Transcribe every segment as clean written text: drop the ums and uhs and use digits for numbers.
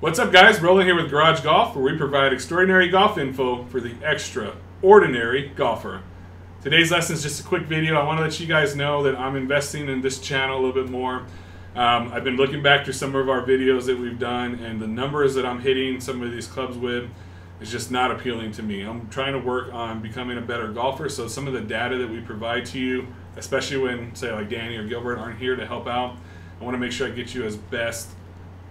What's up, guys? Rolling here with Garage Golf, where we provide extraordinary golf info for the extraordinary golfer. Today's lesson is just a quick video. I want to let you guys know that I'm investing in this channel a little bit more. I've been looking back through some of our videos that we've done, and the numbers that I'm hitting some of these clubs with is just not appealing to me. I'm trying to work on becoming a better golfer, so some of the data that we provide to you, especially when, say, like Danny or Gilbert aren't here to help out, I want to make sure I get you as best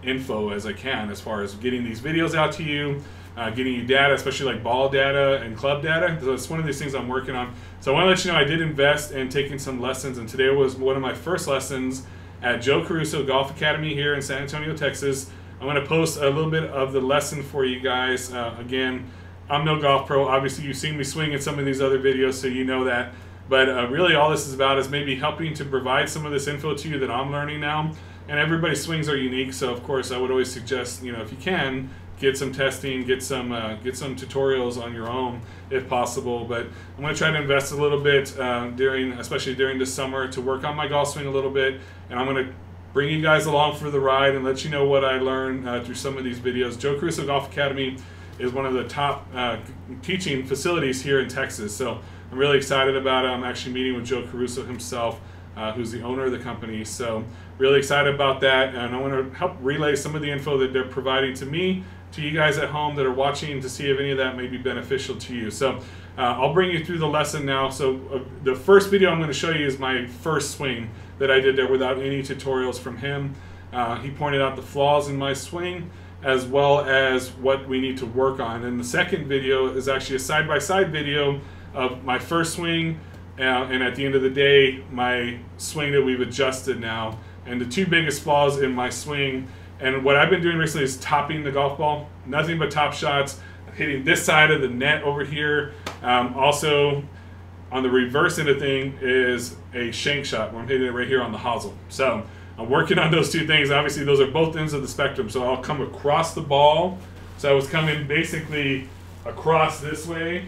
info as I can as far as getting these videos out to you, getting you data, especially like ball data and club data. So it's one of these things I'm working on. So I want to let you know I did invest in taking some lessons, and today was one of my first lessons at Joe Caruso Golf Academy here in San Antonio, Texas. I'm going to post a little bit of the lesson for you guys. Again, I'm no golf pro. Obviously, you've seen me swing in some of these other videos, so you know that. But really all this is about is maybe helping to provide some of this info to you that I'm learning now. And everybody's swings are unique, so of course I would always suggest, you know, if you can, get some testing, get some tutorials on your own if possible. But I'm going to try to invest a little bit especially during the summer, to work on my golf swing a little bit. And I'm going to bring you guys along for the ride and let you know what I learned through some of these videos. Joe Caruso Golf Academy is one of the top teaching facilities here in Texas, so I'm really excited about it. I'm actually meeting with Joe Caruso himself, who's the owner of the company. So really excited about that, and I want to help relay some of the info that they're providing to me, to you guys at home that are watching, to see if any of that may be beneficial to you. So I'll bring you through the lesson now. So the first video I'm going to show you is my first swing that I did there without any tutorials from him. He pointed out the flaws in my swing as well as what we need to work on. And the second video is actually a side-by-side video of my first swing and at the end of the day, my swing that we've adjusted now, and the two biggest flaws in my swing. And what I've been doing recently is topping the golf ball. Nothing but top shots, hitting this side of the net over here. Also, on the reverse end of thing is a shank shot, where I'm hitting it right here on the hosel. So I'm working on those two things. Obviously, those are both ends of the spectrum. So I'll come across the ball. So I was coming basically across this way,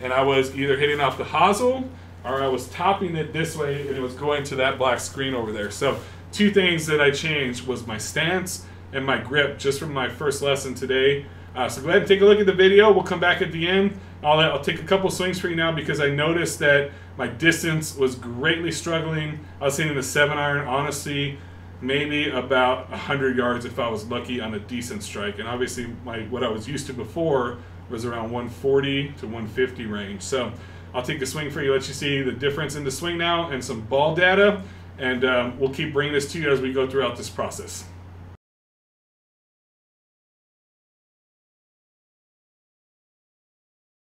and I was either hitting off the hosel, or I was topping it this way, and it was going to that black screen over there. So two things that I changed was my stance and my grip, just from my first lesson today. So go ahead and take a look at the video. We'll come back at the end. I'll take a couple swings for you now, because I noticed that my distance was greatly struggling. I was hitting a 7-iron, honestly, maybe about 100 yards if I was lucky on a decent strike. And obviously what I was used to before was around 140 to 150 range. So I'll take a swing for you, let you see the difference in the swing now, and some ball data, and we'll keep bringing this to you as we go throughout this process.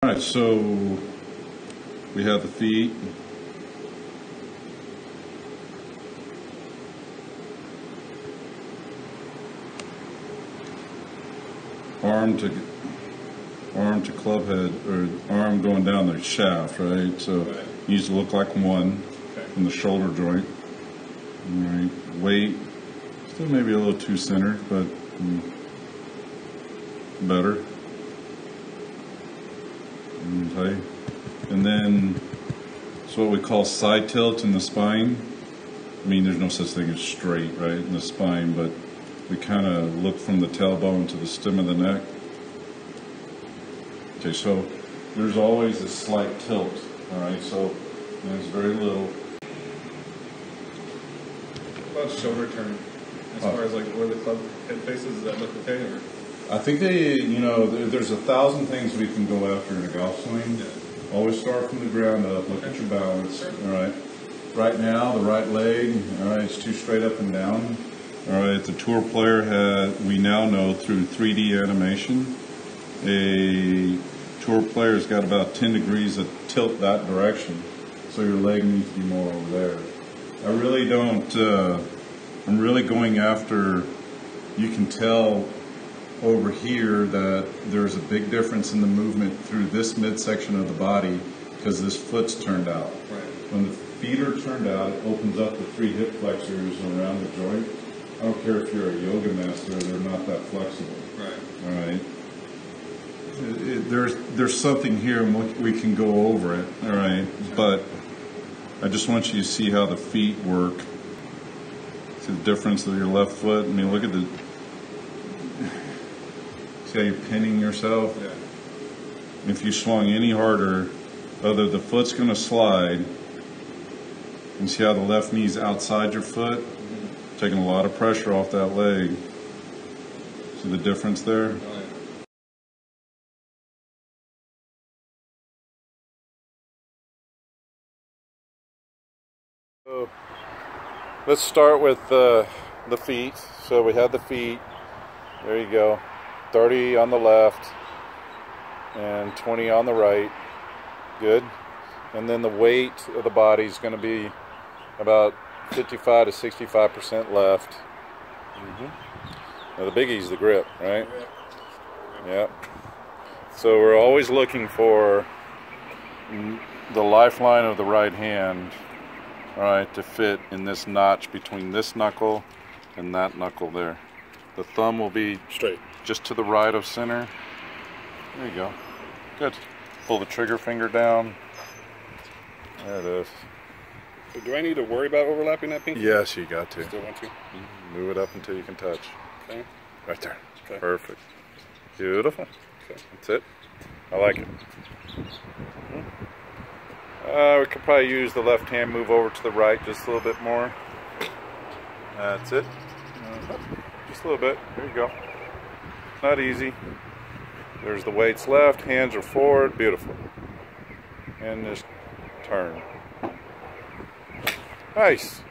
All right, so we have the feet. Arm to club head, or arm going down the shaft, right? So it needs to look like one from the shoulder joint. All right, weight, still maybe a little too centered, but better. Okay. And then it's what we call side tilt in the spine. I mean, there's no such thing as straight, right, in the spine, but we kind of look from the tailbone to the stem of the neck. Okay, so there's always a slight tilt, all right, so there's very little. About shoulder turn, as far as like where the club head faces, does that look okay? Or? I think there's 1,000 things we can go after in a golf swing. Yeah. Always start from the ground up, look at your balance, sure. All right. Right now, the right leg, all right, it's too straight up and down. All right, the tour player we now know through 3D animation, a tour player's got about 10 degrees of tilt that direction, so your leg needs to be more over there. I really don't, I'm really going after, you can tell over here that there's a big difference in the movement through this midsection of the body, because this foot's turned out. Right. When the feet are turned out, it opens up the 3 hip flexors around the joint. I don't care if you're a yoga master, they're not that flexible. Right. All right. There's something here, and we can go over it. All right. But I just want you to see how the feet work. See the difference of your left foot? I mean, look at See how you're pinning yourself? Yeah. If you swung any harder, the foot's going to slide. And see how the left knee's outside your foot? Taking a lot of pressure off that leg. See the difference there? So let's start with the feet. So we have the feet. There you go. 30 on the left and 20 on the right. Good. And then the weight of the body is going to be about 55 to 65% left. Now the biggie is the grip, right? Yeah. So we're always looking for the lifeline of the right hand, all right, to fit in this notch between this knuckle and that knuckle there. The thumb will be straight, just to the right of center. There you go. Good. Pull the trigger finger down. There it is. So do I need to worry about overlapping that pinky? Yes, you got to. Still want to? Move it up until you can touch. Okay. Right there. Okay. Perfect. Beautiful. Okay. That's it. I like it. We could probably use the left hand, move over to the right just a little bit more. That's it. Just a little bit. There you go. Not easy. There's the weights left, hands are forward. Beautiful. And just turn. Nice.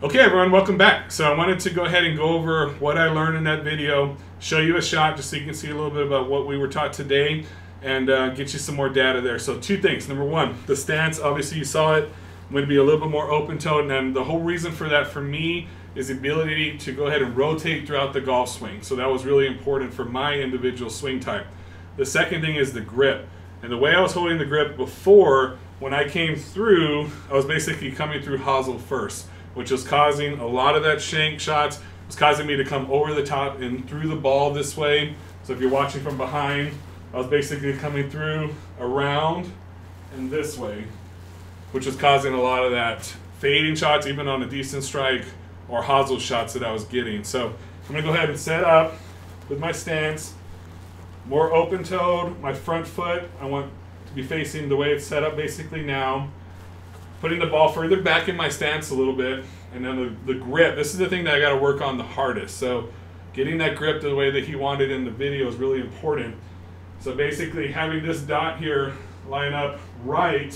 Okay everyone, welcome back. So I wanted to go ahead and go over what I learned in that video, show you a shot just so you can see a little bit about what we were taught today, and get you some more data there. So two things. Number one, the stance, obviously you saw it. I'm going to be a little bit more open-toed, and the whole reason for that for me is the ability to go ahead and rotate throughout the golf swing. So that was really important for my individual swing type. The second thing is the grip. And the way I was holding the grip before, when I came through, I was basically coming through hosel first, which was causing a lot of that shank shots. It was causing me to come over the top and through the ball this way. So if you're watching from behind, I was basically coming through, around, and this way, which was causing a lot of that fading shots, even on a decent strike, or hosel shots that I was getting. So I'm gonna go ahead and set up with my stance, more open-toed. My front foot, I want to be facing the way it's set up basically now. Putting the ball further back in my stance a little bit, and then the grip. This is the thing that I got to work on the hardest. So getting that grip the way that he wanted in the video is really important. So basically having this dot here line up right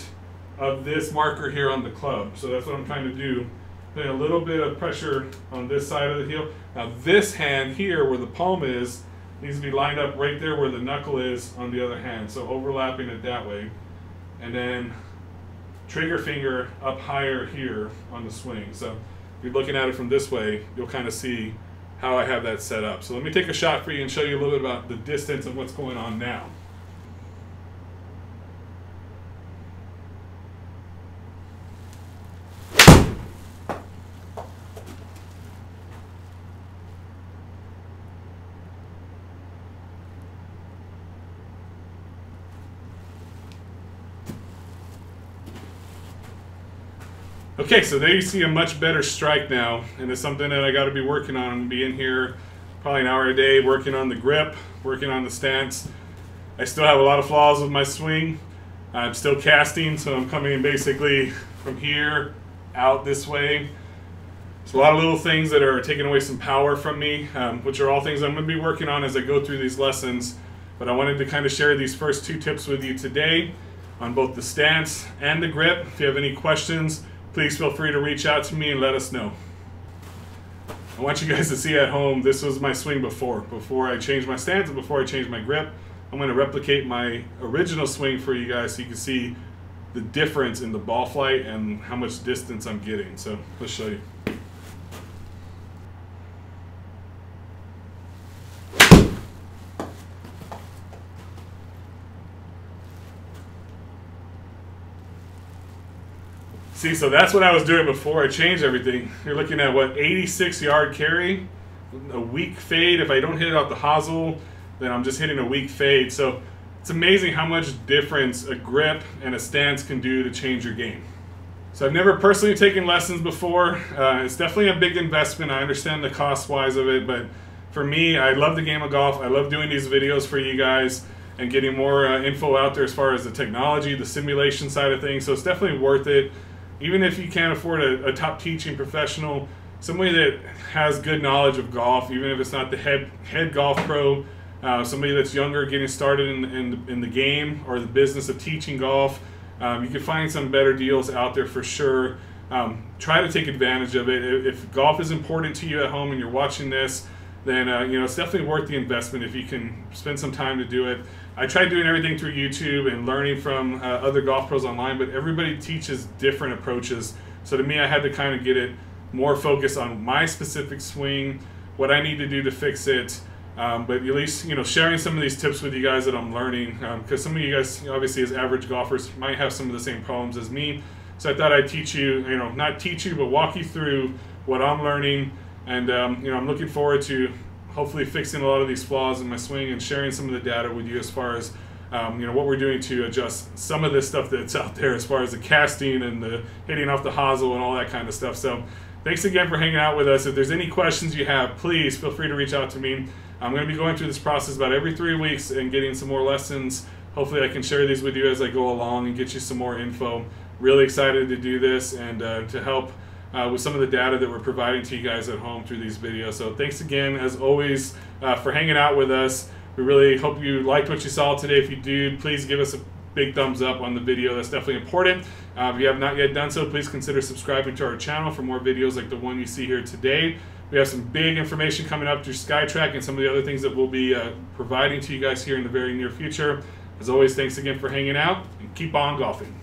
of this marker here on the club. So that's what I'm trying to do. Putting a little bit of pressure on this side of the heel. Now this hand here where the palm is needs to be lined up right there where the knuckle is on the other hand. So overlapping it that way. And then trigger finger up higher here on the swing. So if you're looking at it from this way, you'll kind of see how I have that set up. So let me take a shot for you and show you a little bit about the distance of what's going on now. Okay, so there you see a much better strike now, and it's something that I got to be working on. I'm going to be in here probably an hour a day working on the grip, working on the stance. I still have a lot of flaws with my swing. I'm still casting, so I'm coming in basically from here out this way. There's a lot of little things that are taking away some power from me, which are all things I'm going to be working on as I go through these lessons. But I wanted to kind of share these first two tips with you today on both the stance and the grip. If you have any questions, please feel free to reach out to me and let us know. I want you guys to see at home, this was my swing before I changed my stance and before I changed my grip. I'm going to replicate my original swing for you guys so you can see the difference in the ball flight and how much distance I'm getting. So let's show you. See, so that's what I was doing before I changed everything. You're looking at what, 86-yard carry, a weak fade. If I don't hit it off the hosel, then I'm just hitting a weak fade. So it's amazing how much difference a grip and a stance can do to change your game. So I've never personally taken lessons before. It's definitely a big investment. I understand the cost-wise of it, but for me, I love the game of golf. I love doing these videos for you guys and getting more info out there as far as the technology, the simulation side of things. So it's definitely worth it. Even if you can't afford a top teaching professional, somebody that has good knowledge of golf, even if it's not the head golf pro, somebody that's younger getting started in the game or the business of teaching golf, you can find some better deals out there for sure. Try to take advantage of it. If golf is important to you at home and you're watching this, then it's definitely worth the investment if you can spend some time to do it. I tried doing everything through YouTube and learning from other golf pros online, but everybody teaches different approaches. So to me, I had to kind of get it more focused on my specific swing, what I need to do to fix it. But at least, sharing some of these tips with you guys that I'm learning, because some of you guys, obviously as average golfers, might have some of the same problems as me. So I thought I'd teach you, not teach you, but walk you through what I'm learning. And, I'm looking forward to hopefully fixing a lot of these flaws in my swing and sharing some of the data with you as far as, what we're doing to adjust some of this stuff that's out there as far as the casting and the hitting off the hosel and all that kind of stuff. So thanks again for hanging out with us. If there's any questions you have, please feel free to reach out to me. I'm going to be going through this process about every 3 weeks and getting some more lessons. Hopefully I can share these with you as I go along and get you some more info. Really excited to do this and to help with some of the data that we're providing to you guys at home through these videos. So thanks again, as always, for hanging out with us. We really hope you liked what you saw today. If you did, please give us a big thumbs up on the video. That's definitely important. If you have not yet done so, please consider subscribing to our channel for more videos like the one you see here today. We have some big information coming up through SkyTrack and some of the other things that we'll be providing to you guys here in the very near future. As always, thanks again for hanging out, and keep on golfing.